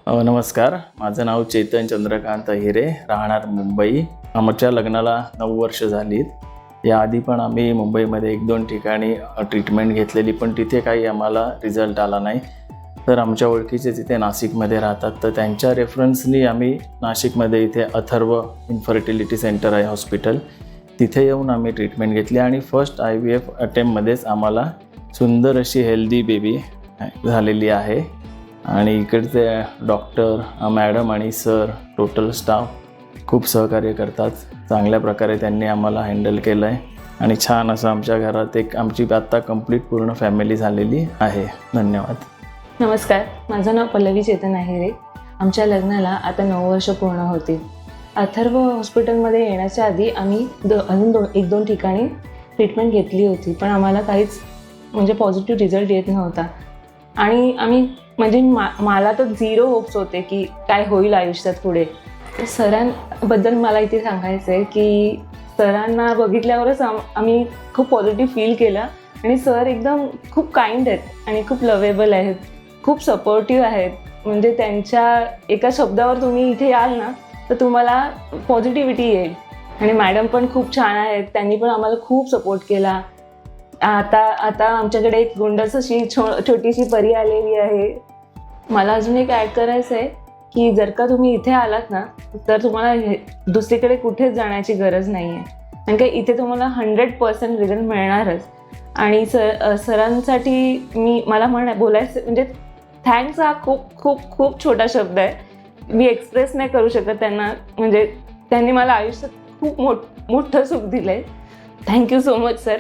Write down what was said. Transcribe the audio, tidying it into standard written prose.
नमस्कार, माझं नाव चेतन चंद्रकांत अहिरे, राहणार मुंबई. आमच्या लग्नाला 9 वर्ष झालीत. याआधी पण आम्ही मुंबईमध्ये 1-2 ठिकाणी ट्रीटमेंट घेतलेली, पण तिथे काही आम्हाला रिझल्ट आला नाही. तर आमच्या ओळखीचे तिथे नाशिकमध्ये राहतात, तर त्यांच्या रेफरन्सनी आम्ही नाशिकमध्ये इथे अथर्व इन्फर्टिलिटी सेंटर आहे हॉस्पिटल, तिथे येऊन आम्ही ट्रीटमेंट घेतली आणि फर्स्ट IVF अटेम्प्टमध्येच आम्हाला सुंदर अशी हेल्दी बेबी झालेली आहे. आणि इकडचे डॉक्टर, मॅडम आणि सर, टोटल स्टाफ खूप सहकार्य करतात. चांगल्या प्रकारे त्यांनी आम्हाला हँडल केलं आहे आणि छान असं आमच्या घरात आमची आता कंप्लीट पूर्ण फॅमिली झालेली आहे. धन्यवाद. नमस्कार, माझं नाव पल्लवी चेतन अहिरे. आमच्या लग्नाला आता 9 वर्ष पूर्ण होतील. अथर्व हॉस्पिटलमध्ये येण्याच्या आधी आम्ही अजून 1-2 ठिकाणी ट्रीटमेंट घेतली होती, पण आम्हाला काहीच पॉझिटिव्ह रिझल्ट येत नव्हता. आणि आम्ही मला तर 0 होप्स होते की काय होईल आयुष्यात पुढे. तर सरांबद्दल मला इथे सांगायचं आहे की सरांना बघितल्यावरच आम्ही खूप पॉझिटिव्ह फील केलं. आणि सर एकदम खूप काइंड आहेत आणि खूप लवेबल आहेत, खूप सपोर्टिव्ह आहेत. त्यांच्या एका शब्दावर तुम्ही इथे याल ना तर तुम्हाला पॉझिटिव्हिटी येईल. आणि मॅडम पण खूप छान आहेत, त्यांनी पण आम्हाला खूप सपोर्ट केला. आता आमच्याकडे एक गुंडस अशी छोटीशी परी आलेली आहे. मला अजून एक ॲड करायचं आहे की जर का तुम्ही इथे आलात ना तर तुम्हाला दुसरीकडे कुठेच जाण्याची गरज नाही आहे, कारण की इथे तुम्हाला 100% रिझल्ट मिळणारच. आणि सरांसाठी मला बोलायचं थँक्स हा खूप खूप खूप छोटा शब्द आहे. मी एक्सप्रेस नाही करू शकत त्यांना. त्यांनी मला आयुष्यात खूप मोठं सुख दिलं आहे. Thank you so much sir.